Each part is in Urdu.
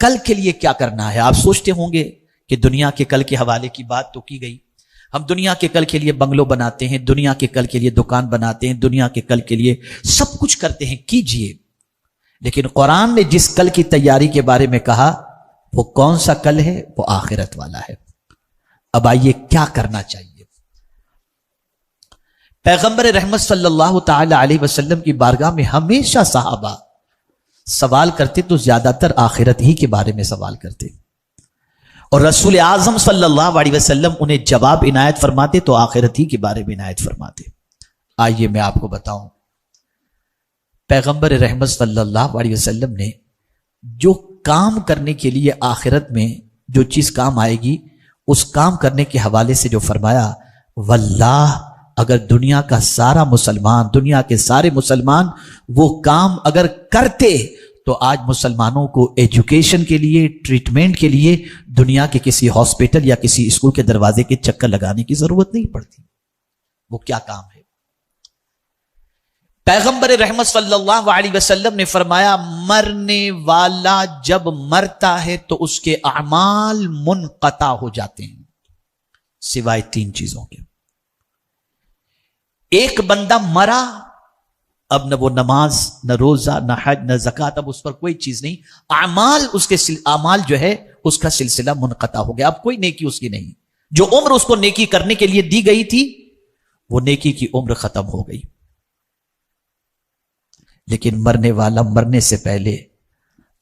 کل کے لیے کیا کرنا ہے. آپ سوچتے ہوں گے کہ دنیا کے کل کے حوالے کی بات تو کی گئی. ہم دنیا کے کل کے لیے بنگلو بناتے ہیں, دنیا کے کل کے لیے دکان بناتے ہیں, دنیا کے کل کے لیے سب کچھ کرتے ہیں, کیجئے. لیکن قرآن نے جس کل کی تیاری کے بارے میں کہا وہ کون سا کل ہے؟ وہ آخرت والا ہے. اب آئیے کیا کرنا چاہیے. پیغمبر رحمت صلی اللہ تعالی علیہ وسلم کی بارگاہ میں ہمیشہ صحابہ سوال کرتے تو زیادہ تر آخرت ہی کے بارے میں سوال کرتے, اور رسول اعظم صلی اللہ علیہ وسلم انہیں جواب عنایت فرماتے تو آخرت ہی کے بارے میں عنایت فرماتے. آئیے میں آپ کو بتاؤں, پیغمبر رحمت صلی اللہ علیہ وسلم نے جو کام کرنے کے لیے آخرت میں جو چیز کام آئے گی اس کام کرنے کے حوالے سے جو فرمایا, واللہ اگر دنیا کا سارا مسلمان, دنیا کے سارے مسلمان وہ کام اگر کرتے تو آج مسلمانوں کو ایجوکیشن کے لیے, ٹریٹمنٹ کے لیے دنیا کے کسی ہاسپٹل یا کسی اسکول کے دروازے کے چکر لگانے کی ضرورت نہیں پڑتی. وہ کیا کام ہے؟ پیغمبر رحمت صلی اللہ علیہ وسلم نے فرمایا, مرنے والا جب مرتا ہے تو اس کے اعمال منقطع ہو جاتے ہیں سوائے 3 چیزوں کے. ایک بندہ مرا, اب نہ وہ نماز, نہ روزہ, نہ حج, نہ زکوٰۃ, اب اس پر کوئی چیز نہیں. اعمال, اس کے اعمال جو ہے اس کا سلسلہ منقطع ہو گیا, اب کوئی نیکی اس کی نہیں. جو عمر اس کو نیکی کرنے کے لیے دی گئی تھی وہ نیکی کی عمر ختم ہو گئی. لیکن مرنے والا مرنے سے پہلے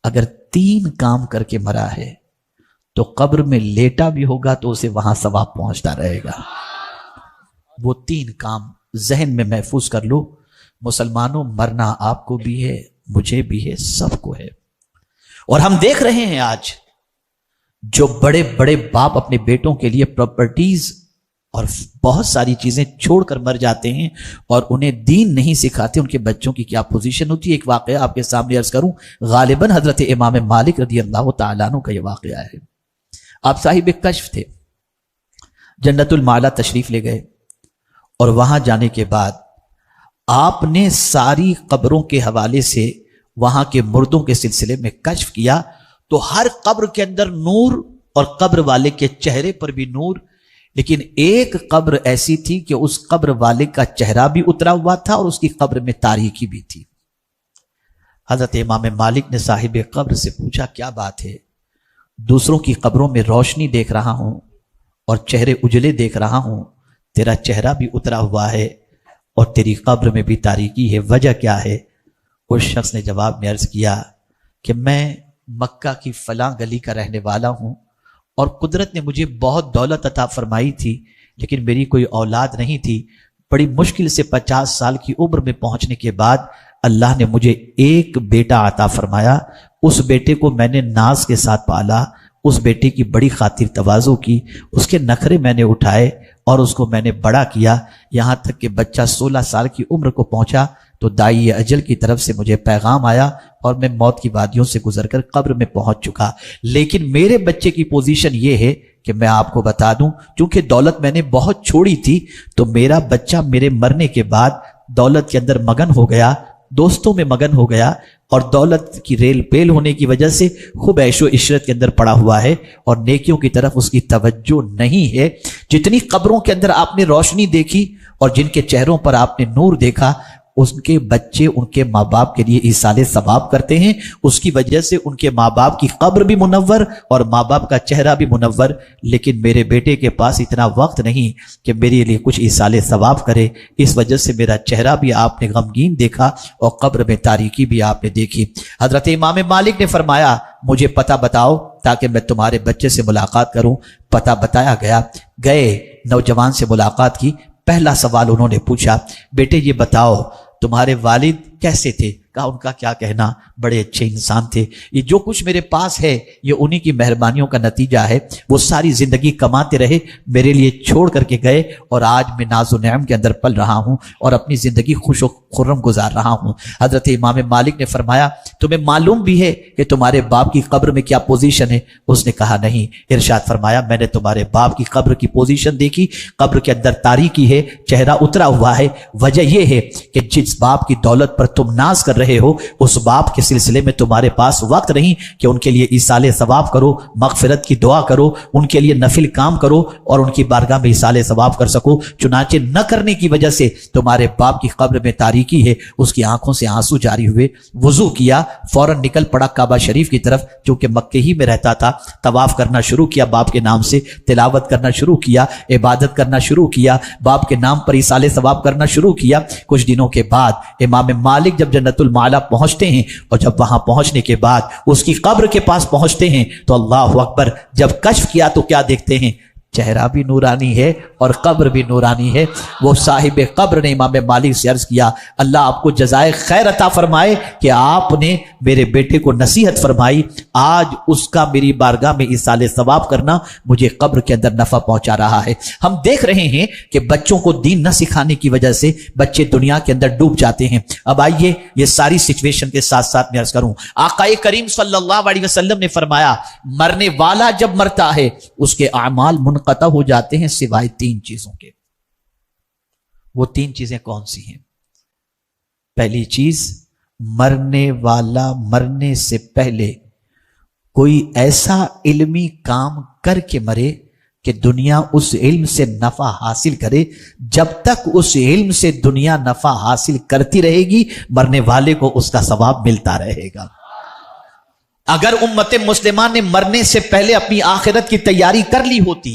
اگر 3 کام کر کے مرا ہے تو قبر میں لیٹا بھی ہوگا تو اسے وہاں ثواب پہنچتا رہے گا. وہ 3 کام ذہن میں محفوظ کر لو. مسلمانوں, مرنا آپ کو بھی ہے, مجھے بھی ہے, سب کو ہے. اور ہم دیکھ رہے ہیں آج جو بڑے بڑے باپ اپنے بیٹوں کے لیے پراپرٹیز اور بہت ساری چیزیں چھوڑ کر مر جاتے ہیں اور انہیں دین نہیں سکھاتے, ان کے بچوں کی کیا پوزیشن ہوتی ہے. ایک واقعہ آپ کے سامنے عرض کروں, غالباً حضرت امام مالک رضی اللہ تعالیٰ عنہ کا یہ واقعہ ہے. آپ صاحب کشف تھے, جنت المعلا تشریف لے گئے, اور وہاں جانے کے بعد آپ نے ساری قبروں کے حوالے سے وہاں کے مردوں کے سلسلے میں کشف کیا تو ہر قبر کے اندر نور اور قبر والے کے چہرے پر بھی نور. لیکن ایک قبر ایسی تھی کہ اس قبر والے کا چہرہ بھی اترا ہوا تھا اور اس کی قبر میں تاریکی بھی تھی. حضرت امام مالک نے صاحب قبر سے پوچھا, کیا بات ہے؟ دوسروں کی قبروں میں روشنی دیکھ رہا ہوں اور چہرے اجلے دیکھ رہا ہوں, تیرا چہرہ بھی اترا ہوا ہے اور تیری قبر میں بھی تاریکی ہے, وجہ کیا ہے؟ اس شخص نے جواب میں عرض کیا کہ میں مکہ کی فلاں گلی کا رہنے والا ہوں اور قدرت نے مجھے بہت دولت عطا فرمائی تھی, لیکن میری کوئی اولاد نہیں تھی. بڑی مشکل سے 50 سال کی عمر میں پہنچنے کے بعد اللہ نے مجھے ایک بیٹا عطا فرمایا. اس بیٹے کو میں نے ناز کے ساتھ پالا, اس بیٹے کی بڑی خاطر تواضع کی, اس کے نخرے میں نے اٹھائے اور اس کو میں نے بڑا کیا, یہاں تک کہ بچہ 16 سال کی عمر کو پہنچا تو دائی اجل کی طرف سے مجھے پیغام آیا اور میں موت کی وادیوں سے گزر کر قبر میں پہنچ چکا. لیکن میرے بچے کی پوزیشن یہ ہے کہ میں آپ کو بتا دوں, چونکہ دولت میں نے بہت چھوڑی تھی تو میرا بچہ میرے مرنے کے بعد دولت کے اندر مگن ہو گیا, دوستوں میں مگن ہو گیا, اور دولت کی ریل پیل ہونے کی وجہ سے خوب عیش و عشرت کے اندر پڑا ہوا ہے اور نیکیوں کی طرف اس کی توجہ نہیں ہے. جتنی قبروں کے اندر آپ نے روشنی دیکھی اور جن کے چہروں پر آپ نے نور دیکھا, اس کے بچے ان کے ماں باپ کے لیے ایصال ثواب کرتے ہیں, اس کی وجہ سے ان کے ماں باپ کی قبر بھی منور اور ماں باپ کا چہرہ بھی منور. لیکن میرے بیٹے کے پاس اتنا وقت نہیں کہ میرے لیے کچھ ایصال ثواب کرے, اس وجہ سے میرا چہرہ بھی آپ نے غمگین دیکھا اور قبر میں تاریکی بھی آپ نے دیکھی. حضرت امام مالک نے فرمایا, مجھے پتہ بتاؤ تاکہ میں تمہارے بچے سے ملاقات کروں. پتہ بتایا گیا, گئے, نوجوان سے ملاقات کی. پہلا سوال انہوں نے پوچھا, بیٹے یہ بتاؤ تمہارے والد کیسے تھے؟ کہا ان کا کیا کہنا, بڑے اچھے انسان تھے. یہ جو کچھ میرے پاس ہے یہ انہی کی مہربانیوں کا نتیجہ ہے. وہ ساری زندگی کماتے رہے, میرے لیے چھوڑ کر کے گئے, اور آج میں ناز و نعم کے اندر پل رہا ہوں اور اپنی زندگی خوش و خرم گزار رہا ہوں. حضرت امام مالک نے فرمایا, تمہیں معلوم بھی ہے کہ تمہارے باپ کی قبر میں کیا پوزیشن ہے؟ اس نے کہا نہیں. ارشاد فرمایا, میں نے تمہارے باپ کی قبر کی پوزیشن دیکھی, قبر کے اندر تاریکی ہے, چہرہ اترا ہوا ہے. وجہ یہ ہے کہ جس باپ کی دولت پر تم ناز کر رہے ہو اس باپ کے سلسلے میں تمہارے پاس وقت نہیں کہ ان کے لیے ایصال ثواب کرو، مغفرت کی دعا کرو، ان کے لیے نفل کام کرو اور ان کی بارگاہ میں ایصال ثواب کر سکو، چنانچہ نہ کرنے کی وجہ سے تمہارے باپ کی قبر میں تاریکی ہے۔ اس کی آنکھوں سے آنسو جاری ہوئے، وضو کیا، فوراً نکل پڑا کعبہ شریف کی طرف، چونکہ مکے ہی میں رہتا تھا، طواف کرنا شروع کیا باپ کے نام سے، تلاوت کرنا شروع کیا، عبادت کرنا شروع کیا، باپ کے نام پر ایصال ثواب کرنا شروع کیا۔ کچھ دنوں کے بعد امام مالک جب جنت المعلا پہنچتے ہیں اور جب وہاں پہنچنے کے بعد اس کی قبر کے پاس پہنچتے ہیں تو اللہ اکبر، جب کشف کیا تو کیا دیکھتے ہیں؟ چہرہ بھی نورانی ہے اور قبر بھی نورانی ہے۔ وہ صاحب قبر نے امام مالک سے عرض کیا، اللہ آپ کو جزائے خیر عطا فرمائے کہ آپ نے میرے بیٹے کو نصیحت فرمائی، آج اس کا میری بارگاہ میں ایصال ثواب کرنا مجھے قبر کے اندر نفع پہنچا رہا ہے۔ ہم دیکھ رہے ہیں کہ بچوں کو دین نہ سکھانے کی وجہ سے بچے دنیا کے اندر ڈوب جاتے ہیں۔ اب آئیے یہ ساری سچویشن کے ساتھ ساتھ میں عرض کروں، آقا کریم صلی اللہ علیہ وسلم نے فرمایا مرنے والا جب مرتا ہے اس کے اعمال منقطع ہو جاتے ہیں سوائے 3 چیزوں کے۔ وہ 3 چیزیں کون سی ہیں؟ پہلی چیز، مرنے والا مرنے سے پہلے کوئی ایسا علمی کام کر کے مرے کہ دنیا اس علم سے نفع حاصل کرے، جب تک اس علم سے دنیا نفع حاصل کرتی رہے گی مرنے والے کو اس کا ثواب ملتا رہے گا۔ اگر امت مسلمہ نے مرنے سے پہلے اپنی آخرت کی تیاری کر لی ہوتی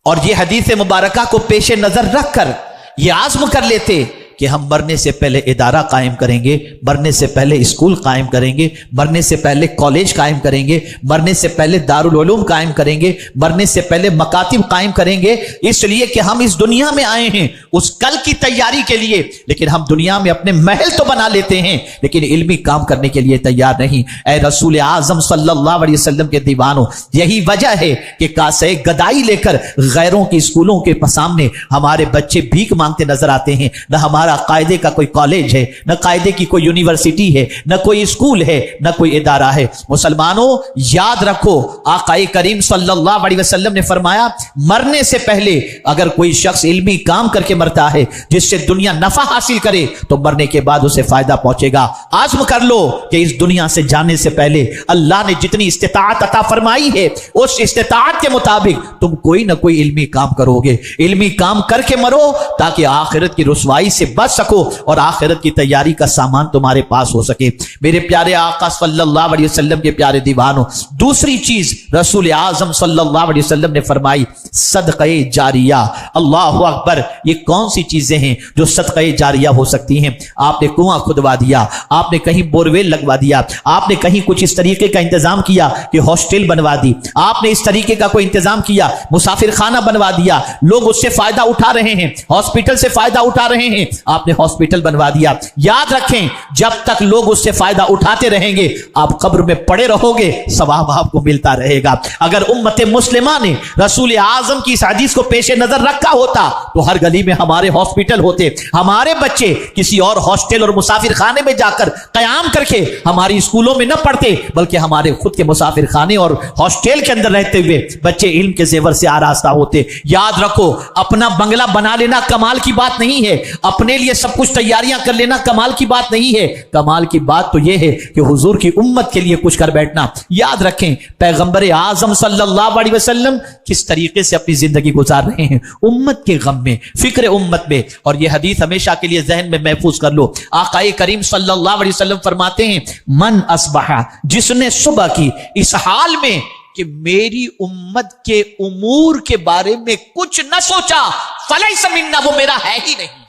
اور یہ حدیث مبارکہ کو پیش نظر رکھ کر یہ عزم کر لیتے کہ ہم مرنے سے پہلے ادارہ قائم کریں گے، مرنے سے پہلے اسکول قائم کریں گے، مرنے سے پہلے کالج قائم کریں گے، مرنے سے پہلے دارالعلوم قائم کریں گے، مرنے سے پہلے مکاتب قائم کریں گے، اس لیے کہ ہم اس دنیا میں آئے ہیں اس کل کی تیاری کے لیے، لیکن ہم دنیا میں اپنے محل تو بنا لیتے ہیں لیکن علمی کام کرنے کے لیے تیار نہیں۔ اے رسول اعظم صلی اللہ علیہ وسلم کے دیوانوں، یہی وجہ ہے کہ کاسے گدائی لے کر غیروں کی اسکولوں کے سامنے ہمارے بچے بھیک مانگتے نظر آتے ہیں۔ نہ ہمارا قاعدے کا کوئی کالج ہے، نہ قاعدے کی کوئی یونیورسٹی ہے، نہ کوئی اسکول ہے، نہ کوئی ادارہ ہے۔ مسلمانوں یاد رکھو، آقا کریم صلی اللہ علیہ وسلم نے فرمایا مرنے سے پہلے اگر کوئی شخص علمی کام کر کے مرتا ہے جس سے دنیا نفع حاصل کرے تو مرنے کے بعد اسے فائدہ پہنچے گا۔ عزم کر لو کہ اس دنیا سے جانے سے پہلے اللہ نے جتنی استطاعت عطا فرمائی ہے اس استطاعت کے مطابق تم کوئی نہ کوئی علمی کام کرو گے، علمی کام کر کے مرو تاکہ آخرت کی رسوائی سے بچ سکو اور آخرت کی تیاری کا سامان تمہارے پاس ہو سکے۔ میرے پیارے آقا صلی اللہ علیہ وسلم کے پیارے دیوانوں، دوسری چیز رسول اعظم صلی اللہ علیہ وسلم نے فرمائی صدقہ جاریہ۔ اللہ اکبر، یہ کون سی چیزیں ہیں جو صدقہ جاریہ ہو سکتی ہیں؟ آپ نے کنواں کھدوا دیا، آپ نے کہیں بورویل لگوا دیا، آپ نے کہیں کچھ اس طریقے کا انتظام کیا کہ ہاسٹل بنوا دی، آپ نے اس طریقے کا کوئی انتظام کیا، مسافر خانہ بنوا دیا، لوگ اس سے فائدہ اٹھا رہے ہیں، ہاسپٹل سے فائدہ اٹھا رہے ہیں، آپ نے ہاسپٹل بنوا دیا۔ یاد رکھیں جب تک لوگ اس سے فائدہ اٹھاتے رہیں گے آپ قبر میں پڑے رہو گے، ثواب آپ کو ملتا رہے گا۔ اگر امت مسلمہ نے رسول اعظم کی اس حدیث کو پیش نظر رکھا ہوتا تو ہر گلی میں ہمارے ہاسپٹل ہوتے، ہمارے بچے کسی اور ہاسٹل اور مسافر خانے میں جا کر قیام کر کے ہماری اسکولوں میں نہ پڑھتے بلکہ ہمارے خود کے مسافر خانے اور ہاسٹل کے اندر رہتے ہوئے بچے علم کے زیور سے آراستہ ہوتے۔ یاد رکھو، اپنا بنگلہ بنا لینا کمال کی بات نہیں ہے، اپنے لیے سب کچھ تیاریاں کر لینا کمال کی بات نہیں ہے، کمال کی بات تو یہ ہے کہ حضور کی امت کے لیے کچھ کر بیٹھنا۔ یاد رکھیں پیغمبر اعظم صلی اللہ علیہ وسلم کس طریقے سے اپنی زندگی گزار رہے ہیں، امت کے غم میں، فکر امت میں، اور یہ حدیث ہمیشہ کے لیے ذہن میں محفوظ کر لو۔ آقا کریم صلی اللہ علیہ وسلم فرماتے ہیں من اصبح، جس نے صبح کی اس حال میں کہ میری امت کے امور کے بارے میں کچھ نہ سوچا، فلیس منا، وہ میرا ہے ہی نہیں۔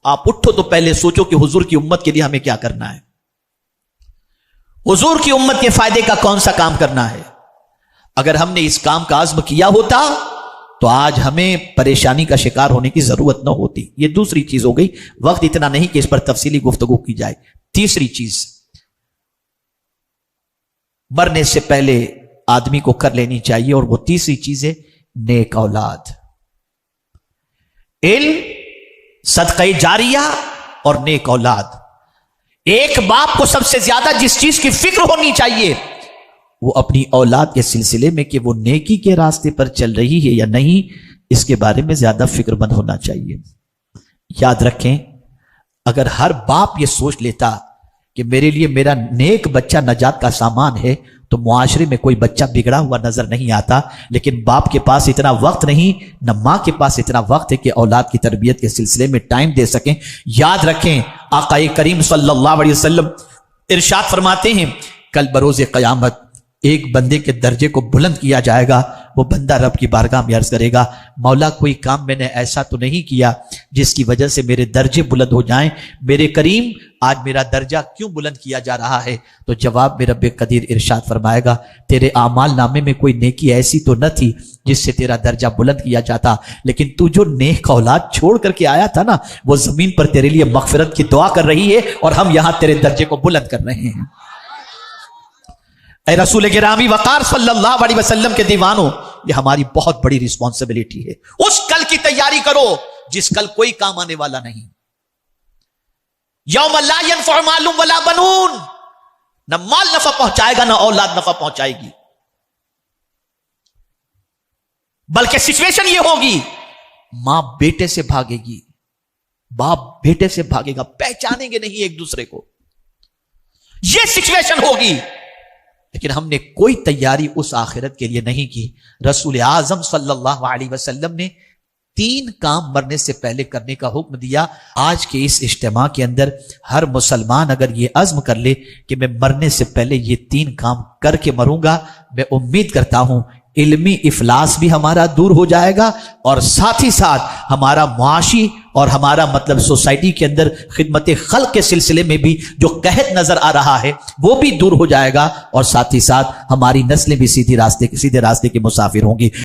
آپ اٹھو تو پہلے سوچو کہ حضور کی امت کے لیے ہمیں کیا کرنا ہے، حضور کی امت کے فائدے کا کون سا کام کرنا ہے۔ اگر ہم نے اس کام کا عزم کیا ہوتا تو آج ہمیں پریشانی کا شکار ہونے کی ضرورت نہ ہوتی۔ یہ دوسری چیز ہو گئی، وقت اتنا نہیں کہ اس پر تفصیلی گفتگو کی جائے۔ تیسری چیز مرنے سے پہلے آدمی کو کر لینی چاہیے، اور وہ تیسری چیز ہے نیک اولاد، علم، صدقہ جاریہ اور نیک اولاد۔ ایک باپ کو سب سے زیادہ جس چیز کی فکر ہونی چاہیے وہ اپنی اولاد کے سلسلے میں کہ وہ نیکی کے راستے پر چل رہی ہے یا نہیں، اس کے بارے میں زیادہ فکر مند ہونا چاہیے۔ یاد رکھیں اگر ہر باپ یہ سوچ لیتا کہ میرے لیے میرا نیک بچہ نجات کا سامان ہے تو معاشرے میں کوئی بچہ بگڑا ہوا نظر نہیں آتا. لیکن باپ کے پاس اتنا وقت نہیں، نہ ماں کے پاس اتنا وقت ہے کہ اولاد کی تربیت کے سلسلے میں ٹائم دے سکیں. یاد رکھیں آقا کریم صلی اللہ علیہ وسلم ارشاد فرماتے ہیں کل بروز قیامت ایک بندے کے درجے کو بلند کیا جائے گا. وہ بندہ رب کی بارگاہ میں عرض کرے گا مولا کوئی کام میں نے ایسا تو نہیں کیا جس کی وجہ سے میرے درجے بلند ہو جائیں، میرے کریم آج میرا درجہ کیوں بلند کیا جا رہا ہے؟ تو جواب میں رب قدیر ارشاد فرمائے گا تیرے اعمال نامے میں کوئی نیکی ایسی تو نہ تھی جس سے تیرا درجہ بلند کیا جاتا، لیکن تو جو نیک اولاد چھوڑ کر کے آیا تھا نا، وہ زمین پر تیرے لیے مغفرت کی دعا کر رہی ہے اور ہم یہاں تیرے درجے کو بلند کر رہے ہیں. اے رسول گرامی وقار صلی اللہ علیہ وسلم کے دیوانوں، یہ ہماری بہت بڑی ریسپانسبلٹی ہے. اس کل کی تیاری کرو جس کل کوئی کام آنے والا نہیں. یوم لا ينفع مال ولا بنون، نہ مال نفع پہنچائے گا نہ اولاد نفع پہنچائے گی، بلکہ سچویشن یہ ہوگی ماں بیٹے سے بھاگے گی، باپ بیٹے سے بھاگے گا، پہچانیں گے نہیں ایک دوسرے کو، یہ سچویشن ہوگی. لیکن ہم نے کوئی تیاری اس آخرت کے لیے نہیں کی. رسول اعظم صلی اللہ علیہ وسلم نے 3 کام مرنے سے پہلے کرنے کا حکم دیا. آج کے اس اجتماع کے اندر ہر مسلمان اگر یہ عزم کر لے کہ میں مرنے سے پہلے یہ 3 کام کر کے مروں گا، میں امید کرتا ہوں علمی افلاس بھی ہمارا دور ہو جائے گا اور ساتھ ہی ساتھ ہمارا معاشی اور ہمارا مطلب سوسائٹی کے اندر خدمت خلق کے سلسلے میں بھی جو قحط نظر آ رہا ہے وہ بھی دور ہو جائے گا، اور ساتھ ہی ساتھ ہماری نسلیں بھی سیدھے راستے کے مسافر ہوں گی.